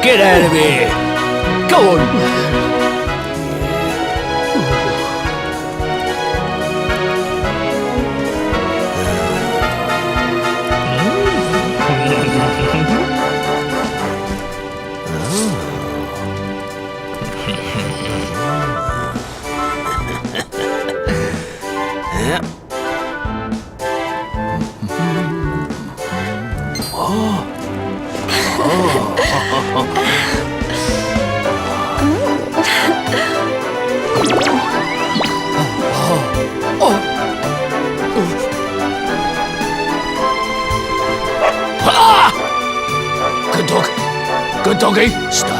Get out of here! Go on! Good dog. Good doggy. Stay.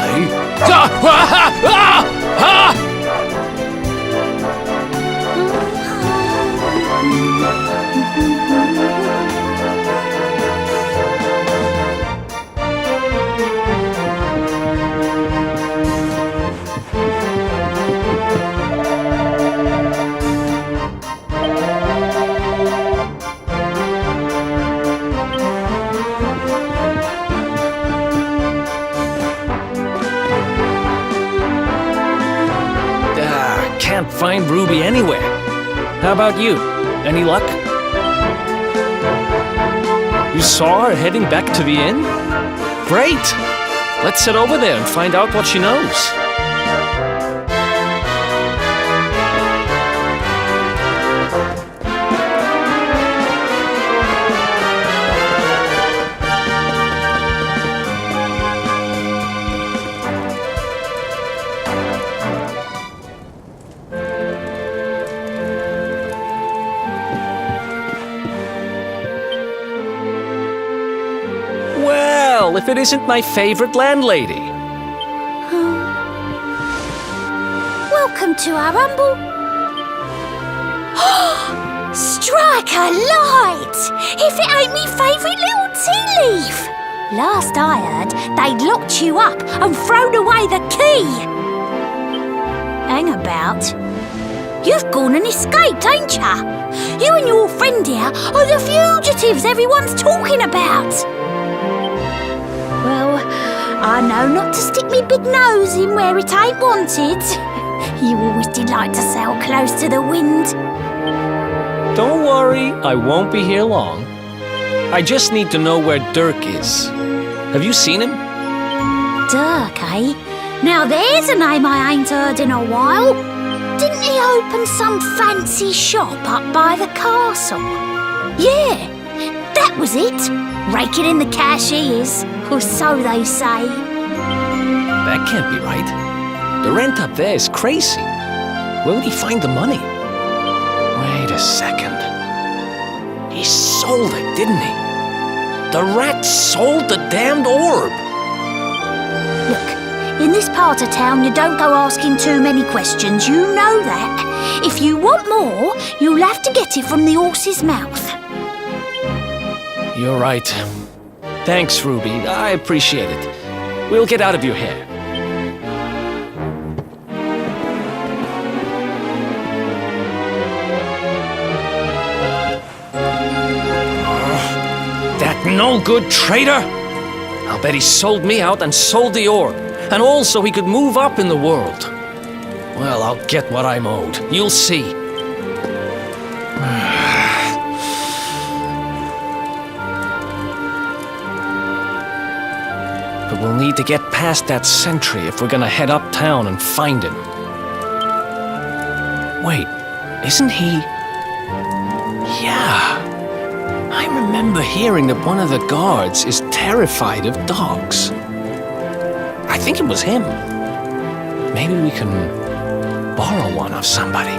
Can't find Ruby anywhere. How about you? Any luck? You saw her heading back to the inn? Great! Let's sit over there and find out what she knows. Well, if it isn't my favorite landlady. Welcome to our humble... Strike a light! If it ain't me favourite little tea leaf! Last I heard, they'd locked you up and thrown away the key! Hang about. You've gone and escaped, ain't ya? You and your friend here are the fugitives everyone's talking about! Well, I know not to stick me big nose in where it ain't wanted. You always did like to sail close to the wind. Don't worry, I won't be here long. I just need to know where Dirk is. Have you seen him? Dirk, eh? Now there's a name I ain't heard in a while. Didn't he open some fancy shop up by the castle? Yeah, that was it. Raking in the cash he is, or so they say. That can't be right. The rent up there is crazy. Where would he find the money? Wait a second. He sold it, didn't he? The rat sold the damned orb. Look, in this part of town you don't go asking too many questions, you know that. If you want more, you'll have to get it from the horse's mouth. You're right. Thanks, Ruby. I appreciate it. We'll get out of your hair. That no-good traitor! I'll bet he sold me out and sold the orb. And also he could move up in the world. Well, I'll get what I'm owed. You'll see. But we'll need to get past that sentry if we're gonna head uptown and find him. Wait, isn't he... Yeah. I remember hearing that one of the guards is terrified of dogs. I think it was him. Maybe we can borrow one of somebody.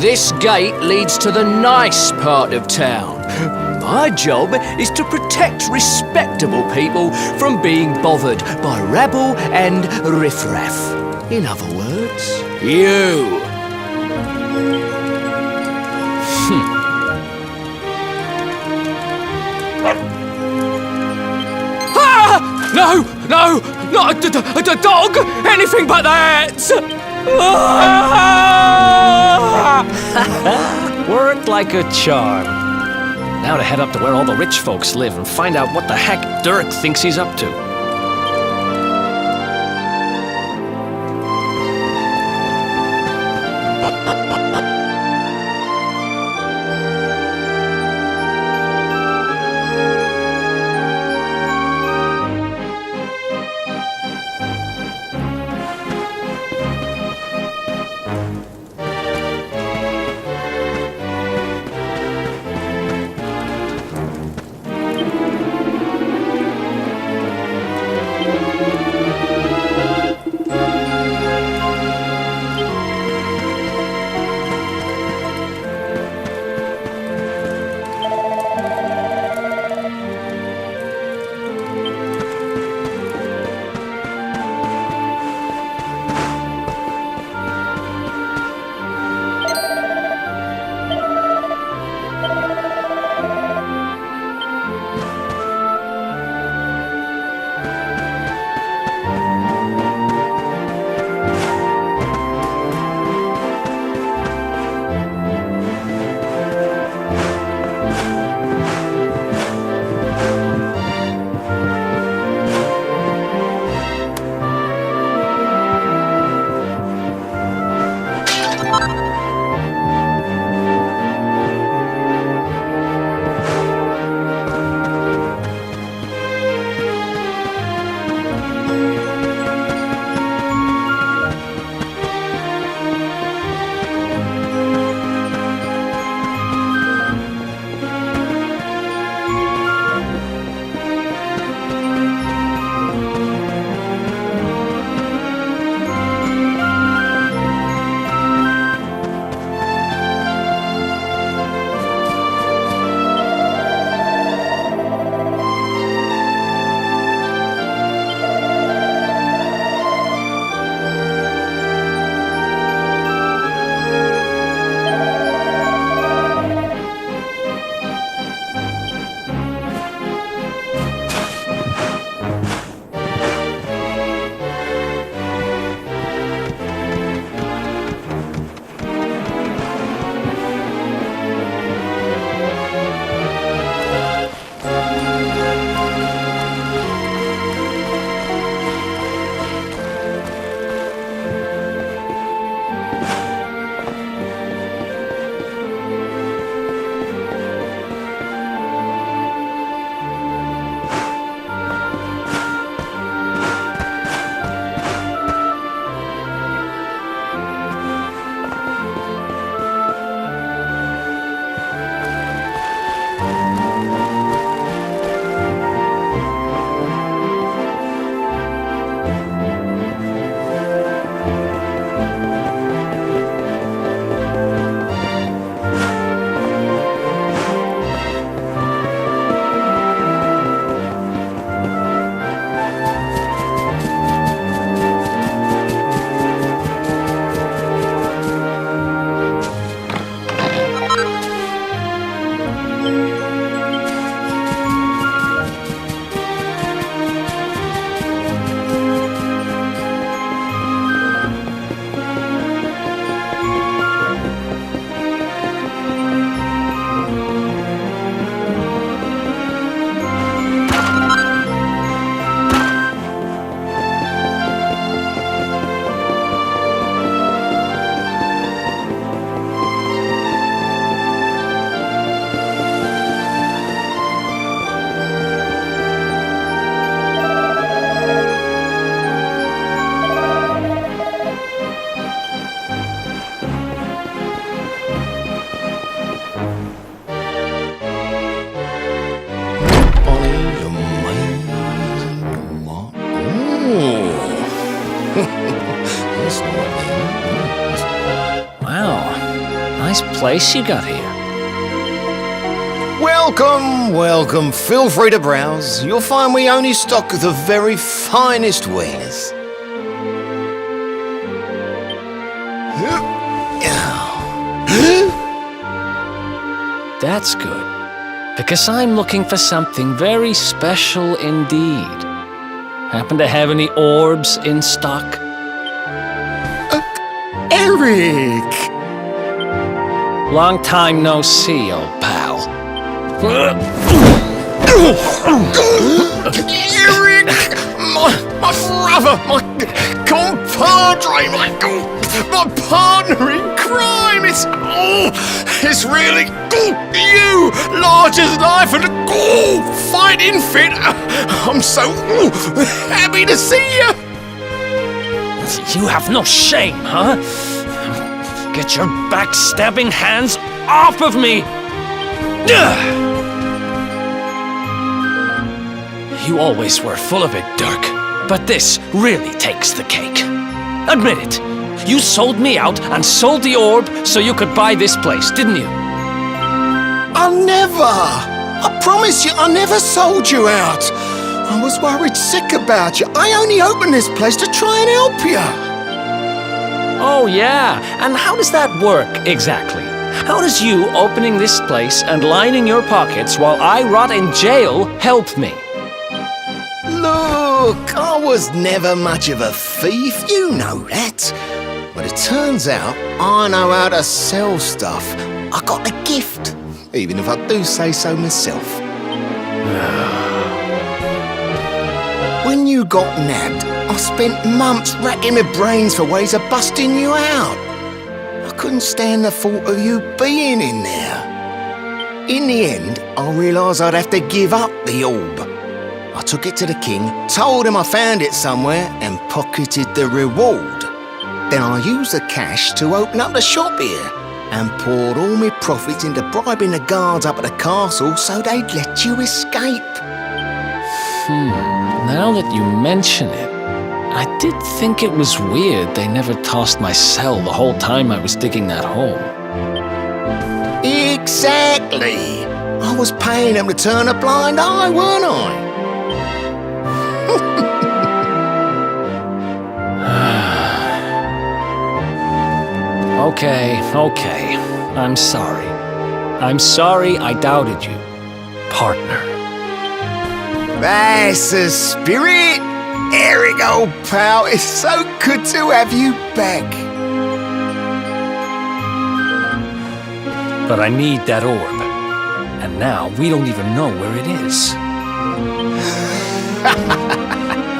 This gate leads to the nice part of town. My job is to protect respectable people from being bothered by rabble and riffraff. In other words, you. Ah! No! No! Not a dog! Anything but that! Ah! Worked like a charm. Now to head up to where all the rich folks live and find out what the heck Dirk thinks he's up to. place you got here. Welcome, welcome. Feel free to browse. You'll find we only stock the very finest wares. That's good, because I'm looking for something very special indeed. Happen to have any orbs in stock? Eric! Long time no see, old pal. Eric! My brother, my compadre, my partner in crime! It's really you! Large as life and fighting fit! I'm so happy to see you! You have no shame, huh? Get your backstabbing hands off of me! You always were full of it, Dirk, but this really takes the cake. Admit it. You sold me out and sold the orb so you could buy this place, didn't you? I promise you, I never sold you out. I was worried sick about you. I only opened this place to try and help you. Oh, yeah. And how does that work, exactly? How does you opening this place and lining your pockets while I rot in jail help me? Look, I was never much of a thief, you know that. But it turns out I know how to sell stuff. I got a gift, even if I do say so myself. When you got nabbed, I spent months racking my brains for ways of busting you out. I couldn't stand the thought of you being in there. In the end, I realised I'd have to give up the orb. I took it to the king, told him I found it somewhere, and pocketed the reward. Then I used the cash to open up the shop here, and poured all my profits into bribing the guards up at the castle so they'd let you escape. Now that you mention it, I did think it was weird they never tossed my cell the whole time I was digging that hole. Exactly! I was paying them to turn a blind eye, weren't I? Okay. I'm sorry. I'm sorry I doubted you, partner. That's the spirit! Eric, old pal, it's so good to have you back. But I need that orb. And now we don't even know where it is.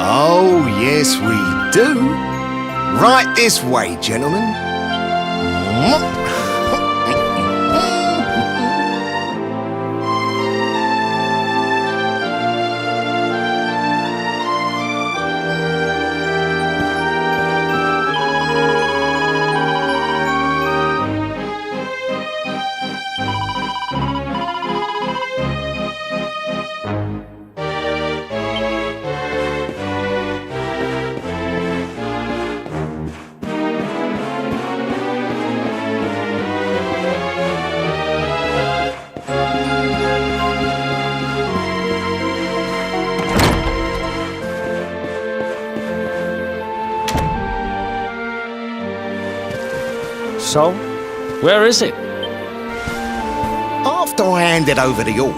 Oh, yes, we do. Right this way, gentlemen. So, where is it? After I handed over the orb,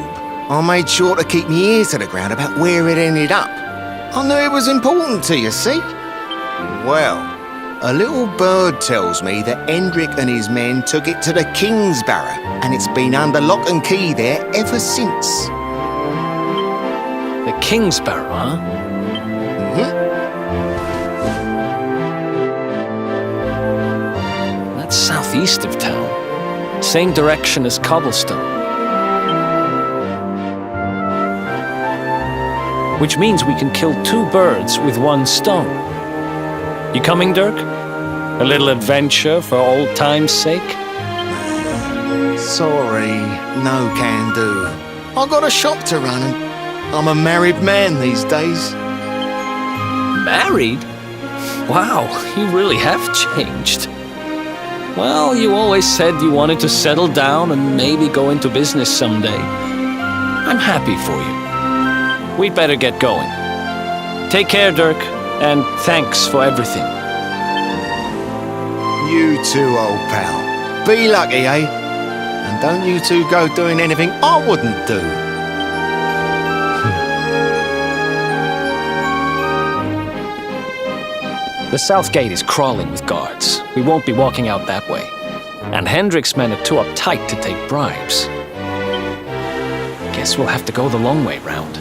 I made sure to keep my ears to the ground about where it ended up. I knew it was important to you, see? Well, a little bird tells me that Hendrik and his men took it to the King's Barrow, and it's been under lock and key there ever since. The King's Barrow, huh? That's southeast of town. Same direction as Cobblestone. Which means we can kill two birds with one stone. You coming, Dirk? A little adventure for old time's sake? Sorry, no can do. I got a shop to run and I'm a married man these days. Married? Wow, you really have changed. Well, you always said you wanted to settle down and maybe go into business someday. I'm happy for you. We'd better get going. Take care, Dirk, and thanks for everything. You too, old pal. Be lucky, eh? And don't you two go doing anything I wouldn't do. The south gate is crawling with guards. We won't be walking out that way. And Hendrik's men are too uptight to take bribes. Guess we'll have to go the long way round.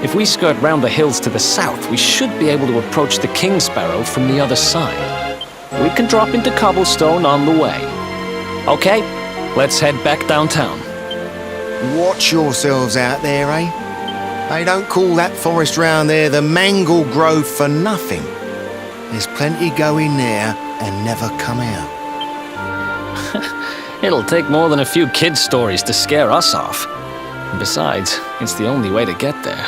If we skirt round the hills to the south, we should be able to approach the King Sparrow from the other side. We can drop into Cobblestone on the way. Okay, let's head back downtown. Watch yourselves out there, eh? They don't call that forest round there the Mangle Grove for nothing. There's plenty go in there and never come out. It'll take more than a few kid stories to scare us off. And besides, it's the only way to get there.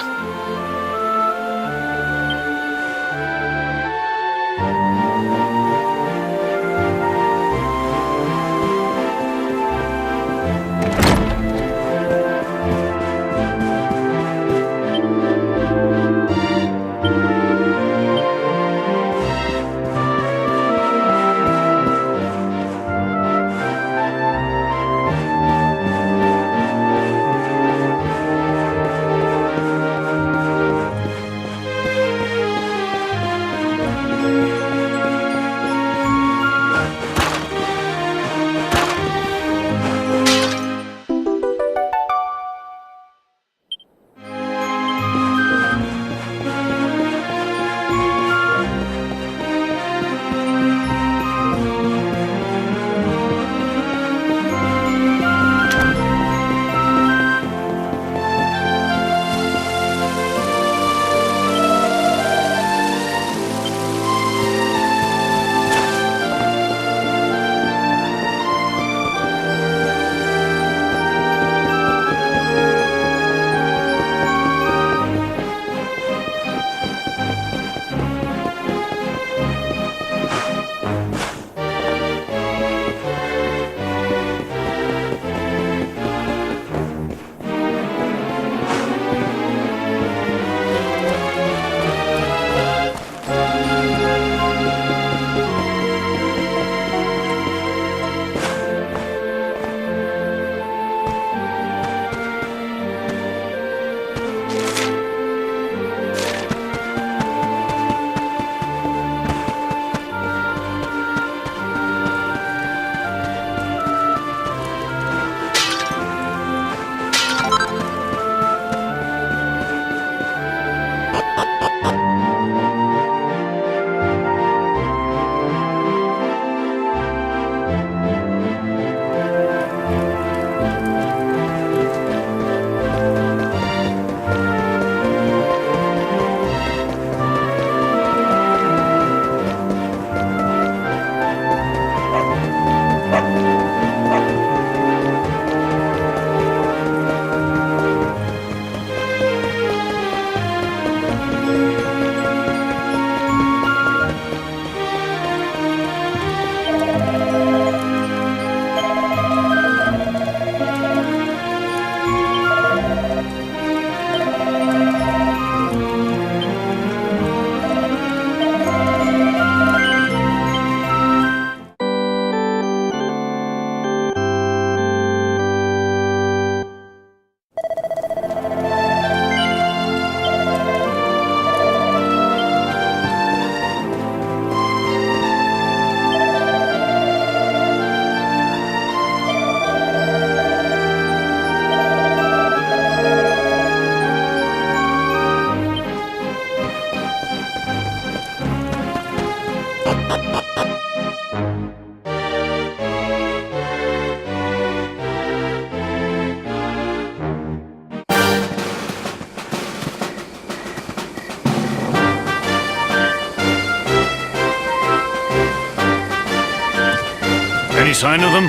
Any sign of them?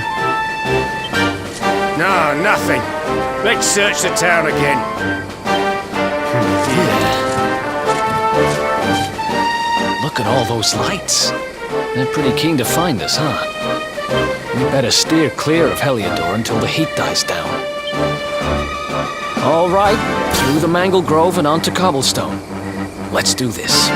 No, nothing. Let's search the town again. Look at all those lights. They're pretty keen to find us, huh? We better steer clear of Heliodor until the heat dies down. All right, through the Mangle Grove and onto Cobblestone. Let's do this.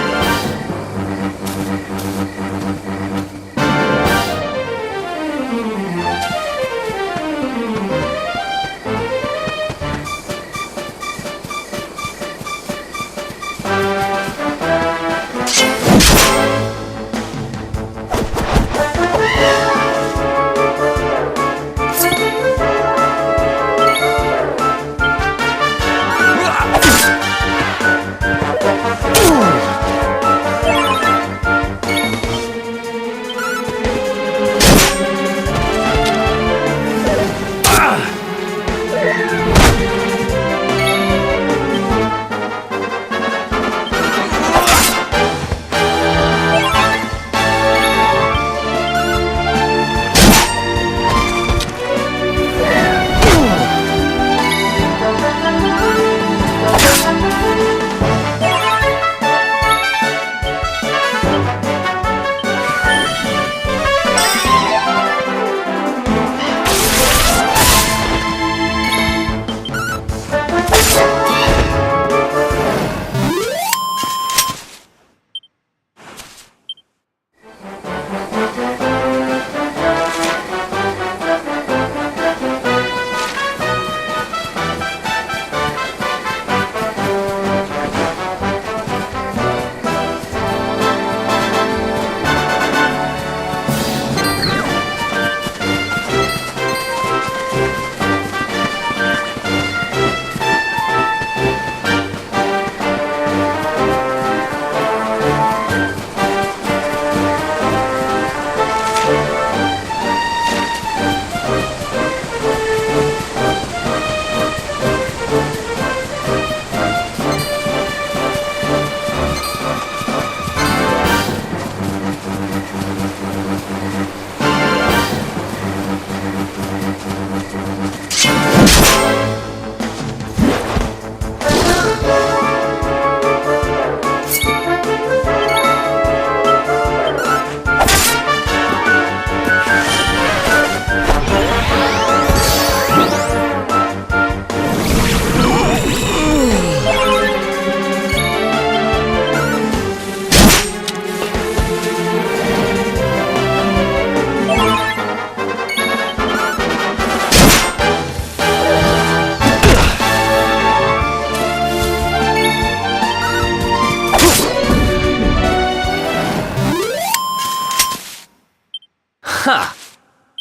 Ha!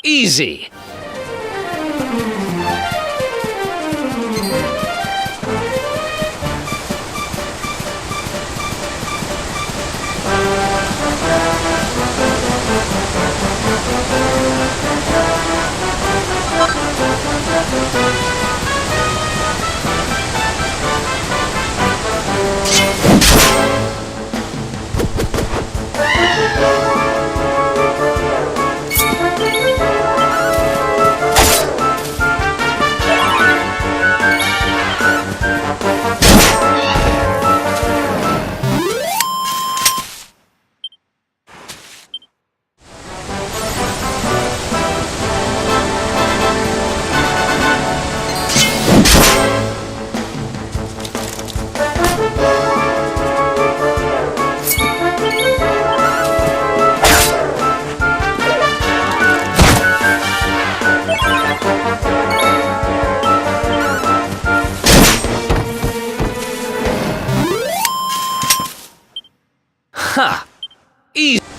Easy! Ha! Easy!